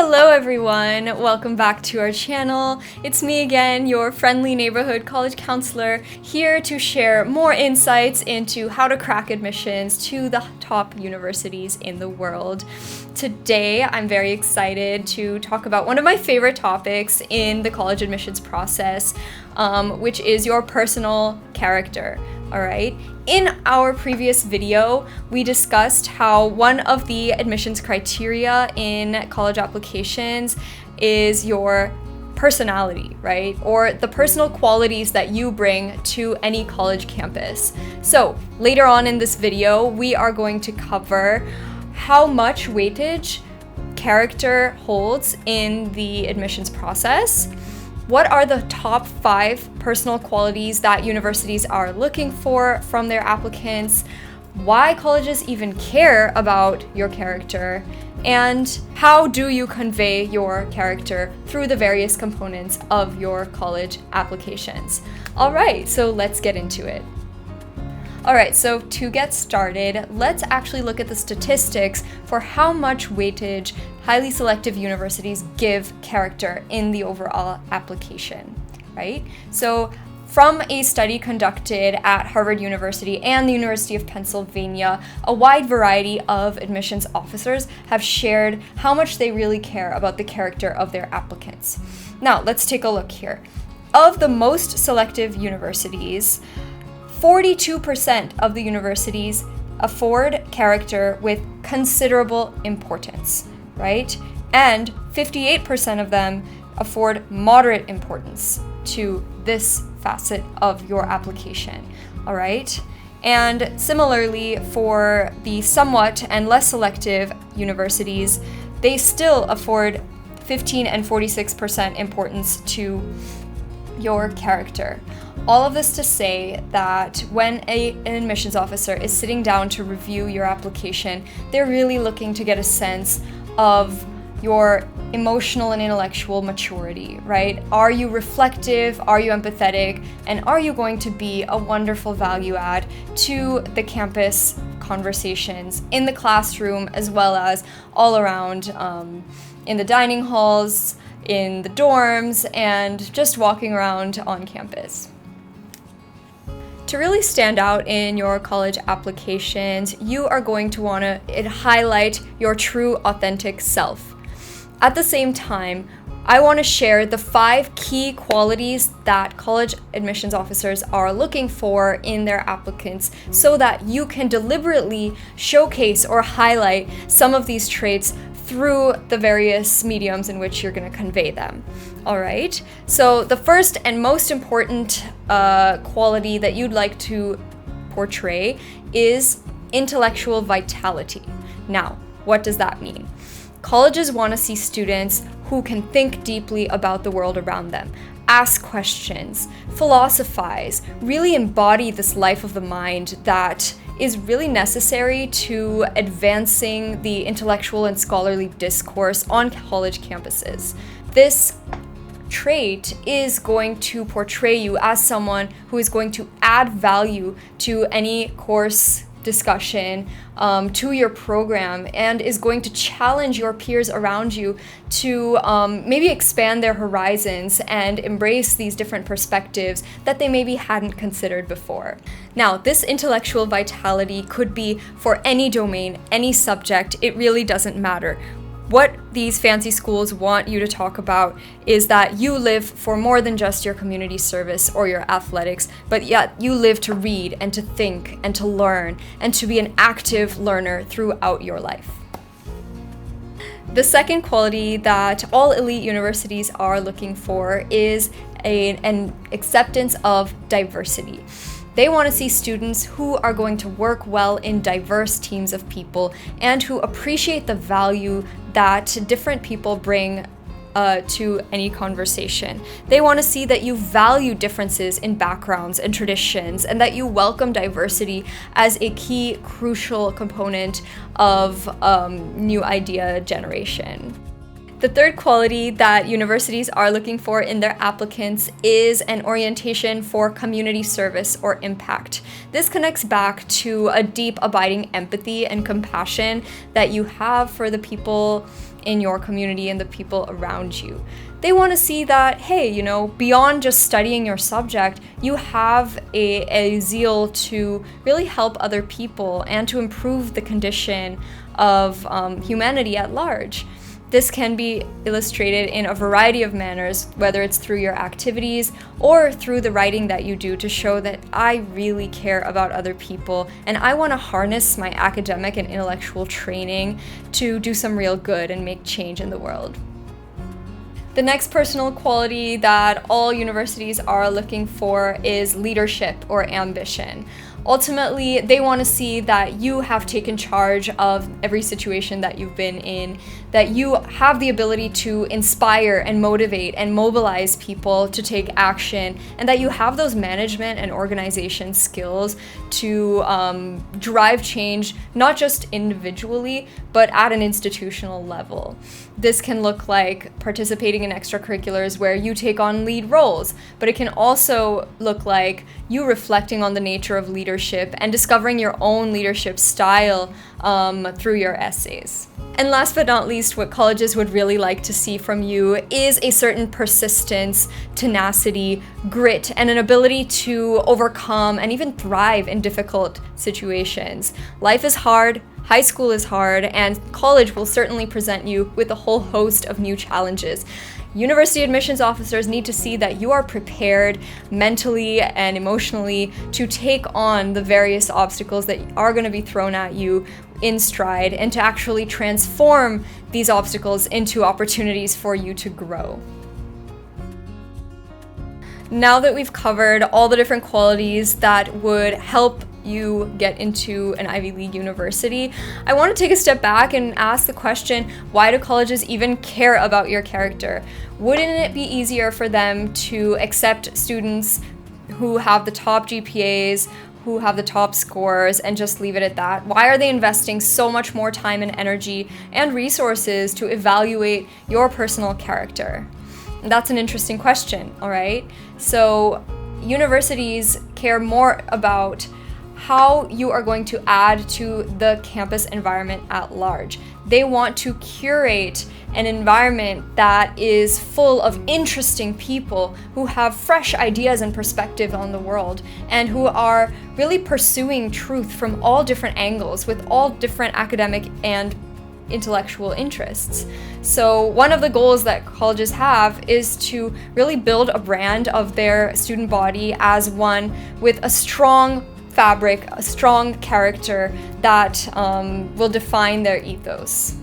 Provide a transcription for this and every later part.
Hello everyone, welcome back to our channel. It's me again, your friendly neighborhood college counselor, here to share more insights into how to crack admissions to the top universities in the world. Today, I'm very excited to talk about one of my favorite topics in the college admissions process, which is your personal character. All right. In our previous video, we discussed how one of the admissions criteria in college applications is your personality, right? Or the personal qualities that you bring to any college campus. So later on in this video, we are going to cover how much weightage character holds in the admissions process. What are the top 5 personal qualities that universities are looking for from their applicants? Why colleges even care about your character? And how do you convey your character through the various components of your college applications? All right, so let's get into it. All right, so to get started, let's actually look at the statistics for how much weightage highly selective universities give character in the overall application, right? So from a study conducted at Harvard University and the University of Pennsylvania, a wide variety of admissions officers have shared how much they really care about the character of their applicants. Now, let's take a look here. Of the most selective universities, 42% of the universities afford character with considerable importance, right? And 58% of them afford moderate importance to this facet of your application, all right? And similarly, for the somewhat and less selective universities, they still afford 15 and 46% importance to your character. All of this to say that when an admissions officer is sitting down to review your application, they're really looking to get a sense of your emotional and intellectual maturity, right? Are you reflective? Are you empathetic? And are you going to be a wonderful value add to the campus conversations in the classroom, as well as all around in the dining halls, in the dorms, and just walking around on campus? To really stand out in your college applications, you are going to want to highlight your true, authentic self. At the same time, I want to share the 5 key qualities that college admissions officers are looking for in their applicants so that you can deliberately showcase or highlight some of these traits through the various mediums in which you're going to convey them. All right, so the first and most important quality that you'd like to portray is intellectual vitality. Now, what does that mean? Colleges want to see students who can think deeply about the world around them, ask questions, philosophize, really embody this life of the mind that is really necessary to advancing the intellectual and scholarly discourse on college campuses. This trait is going to portray you as someone who is going to add value to any course discussion, to your program, and is going to challenge your peers around you to maybe expand their horizons and embrace these different perspectives that they maybe hadn't considered before. Now, this intellectual vitality could be for any domain, any subject. It really doesn't matter. What these fancy schools want you to talk about is that you live for more than just your community service or your athletics, but yet you live to read and to think and to learn and to be an active learner throughout your life. The second quality that all elite universities are looking for is an acceptance of diversity. They want to see students who are going to work well in diverse teams of people and who appreciate the value that different people bring to any conversation. They want to see that you value differences in backgrounds and traditions, and that you welcome diversity as a key, crucial component of new idea generation. The third quality that universities are looking for in their applicants is an orientation for community service or impact. This connects back to a deep, abiding empathy and compassion that you have for the people in your community and the people around you. They want to see that, hey, beyond just studying your subject, you have a zeal to really help other people and to improve the condition of humanity at large. This can be illustrated in a variety of manners, whether it's through your activities or through the writing that you do to show that I really care about other people and I want to harness my academic and intellectual training to do some real good and make change in the world. The next personal quality that all universities are looking for is leadership or ambition. Ultimately, they want to see that you have taken charge of every situation that you've been in, that you have the ability to inspire and motivate and mobilize people to take action, and that you have those management and organization skills to drive change, not just individually, but at an institutional level. This can look like participating in extracurriculars where you take on lead roles, but it can also look like you reflecting on the nature of leadership and discovering your own leadership style through your essays. And last but not least, what colleges would really like to see from you is a certain persistence, tenacity, grit, and an ability to overcome and even thrive in difficult situations. Life is hard, high school is hard, and college will certainly present you with a whole host of new challenges. University admissions officers need to see that you are prepared mentally and emotionally to take on the various obstacles that are going to be thrown at you in stride and to actually transform these obstacles into opportunities for you to grow. Now that we've covered all the different qualities that would help you get into an Ivy League university, I want to take a step back and ask the question, why do colleges even care about your character? Wouldn't it be easier for them to accept students who have the top GPAs, who have the top scores, and just leave it at that? Why are they investing so much more time and energy and resources to evaluate your personal character? And that's an interesting question, all right? So universities care more about how you are going to add to the campus environment at large. They want to curate an environment that is full of interesting people who have fresh ideas and perspective on the world and who are really pursuing truth from all different angles with all different academic and intellectual interests. So one of the goals that colleges have is to really build a brand of their student body as one with a strong fabric, a strong character that will define their ethos.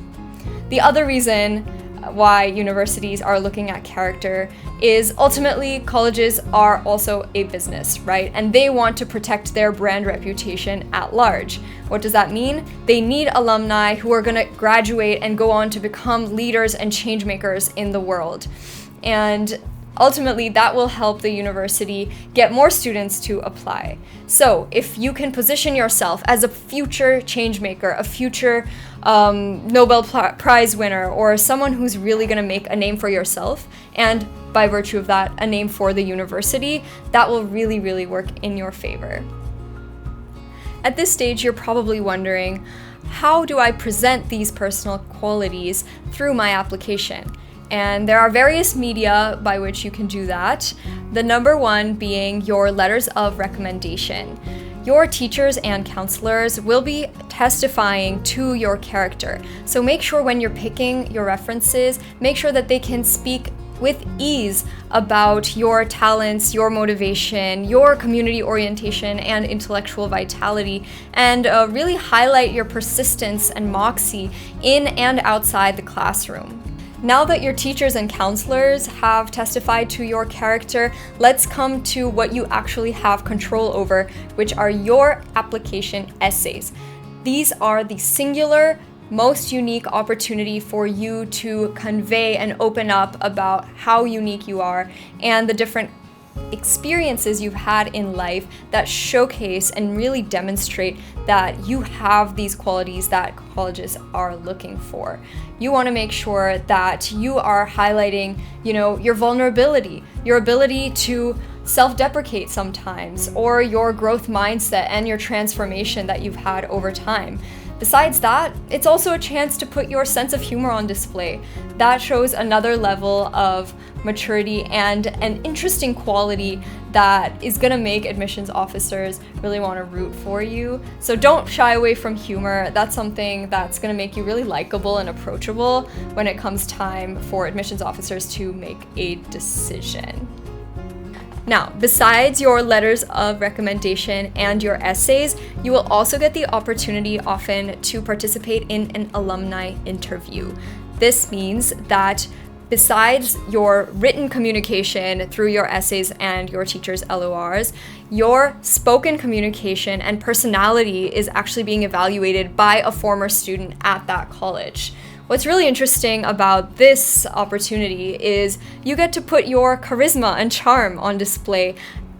The other reason why universities are looking at character is ultimately colleges are also a business, right? And they want to protect their brand reputation at large. What does that mean? They need alumni who are going to graduate and go on to become leaders and change makers in the world. And ultimately, that will help the university get more students to apply. So if you can position yourself as a future change maker, a future Nobel Prize winner, or someone who's really going to make a name for yourself, and by virtue of that, a name for the university, that will really, really work in your favor. At this stage, you're probably wondering, how do I present these personal qualities through my application? And there are various media by which you can do that. The number one being your letters of recommendation. Your teachers and counselors will be testifying to your character. So make sure when you're picking your references, make sure that they can speak with ease about your talents, your motivation, your community orientation, and intellectual vitality, and really highlight your persistence and moxie in and outside the classroom. Now that your teachers and counselors have testified to your character, let's come to what you actually have control over, which are your application essays. These are the singular, most unique opportunity for you to convey and open up about how unique you are and the different experiences you've had in life that showcase and really demonstrate that you have these qualities that colleges are looking for. You want to make sure that you are highlighting, your vulnerability, your ability to self-deprecate sometimes, or your growth mindset and your transformation that you've had over time. Besides that, it's also a chance to put your sense of humor on display. That shows another level of maturity and an interesting quality that is going to make admissions officers really want to root for you. So don't shy away from humor. That's something that's going to make you really likable and approachable when it comes time for admissions officers to make a decision. Now, besides your letters of recommendation and your essays, you will also get the opportunity often to participate in an alumni interview. This means that besides your written communication through your essays and your teacher's LORs, your spoken communication and personality is actually being evaluated by a former student at that college. What's really interesting about this opportunity is you get to put your charisma and charm on display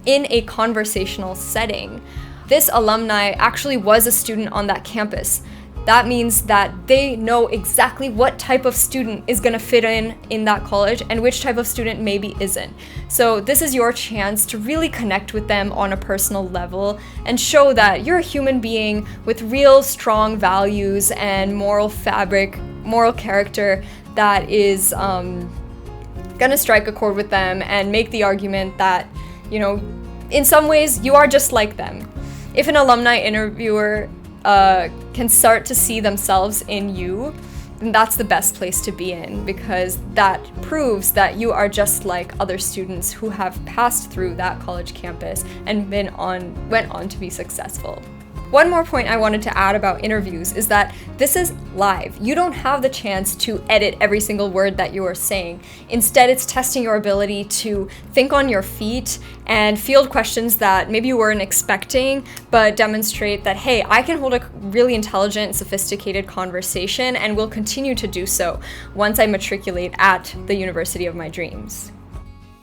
in a conversational setting. This alumni actually was a student on that campus. That means that they know exactly what type of student is going to fit in that college and which type of student maybe isn't. So this is your chance to really connect with them on a personal level and show that you're a human being with real strong values and moral fabric, moral character that is gonna strike a chord with them and make the argument that, in some ways you are just like them. If an alumni interviewer can start to see themselves in you, then that's the best place to be in, because that proves that you are just like other students who have passed through that college campus and went on to be successful. One more point I wanted to add about interviews is that this is live. You don't have the chance to edit every single word that you are saying. Instead, it's testing your ability to think on your feet and field questions that maybe you weren't expecting, but demonstrate that, hey, I can hold a really intelligent and sophisticated conversation and will continue to do so once I matriculate at the university of my dreams.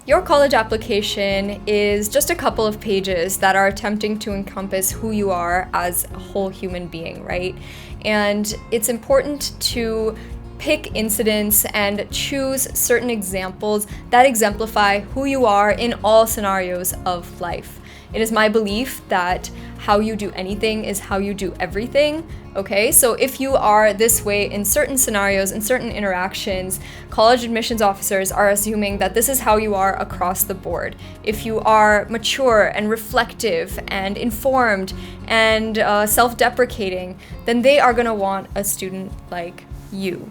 Your college application is just a couple of pages that are attempting to encompass who you are as a whole human being, right? And it's important to pick incidents and choose certain examples that exemplify who you are in all scenarios of life. It is my belief that how you do anything is how you do everything, okay? So if you are this way in certain scenarios and certain interactions, college admissions officers are assuming that this is how you are across the board. If you are mature and reflective and informed and self-deprecating, then they are gonna want a student like you.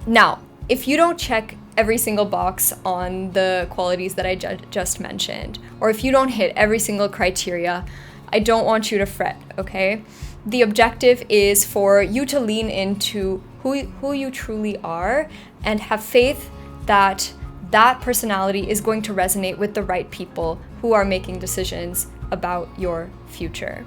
Now, if you don't check every single box on the qualities that I just mentioned, or if you don't hit every single criteria, I don't want you to fret, okay? The objective is for you to lean into who you truly are and have faith that that personality is going to resonate with the right people who are making decisions about your future.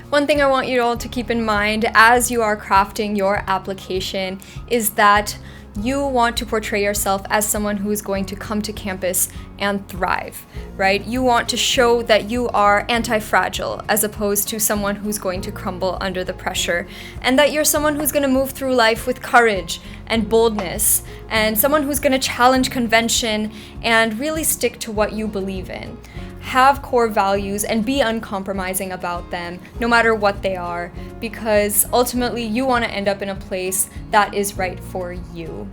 One thing I want you all to keep in mind as you are crafting your application is that you want to portray yourself as someone who is going to come to campus and thrive, right? You want to show that you are anti-fragile as opposed to someone who's going to crumble under the pressure, and that you're someone who's going to move through life with courage and boldness, and someone who's going to challenge convention and really stick to what you believe in. Have core values and be uncompromising about them, no matter what they are, because ultimately you want to end up in a place that is right for you.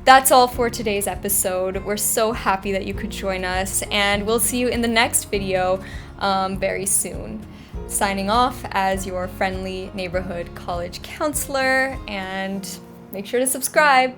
That's all for today's episode. We're so happy that you could join us, and we'll see you in the next video very soon. Signing off as your friendly neighborhood college counselor, and make sure to subscribe.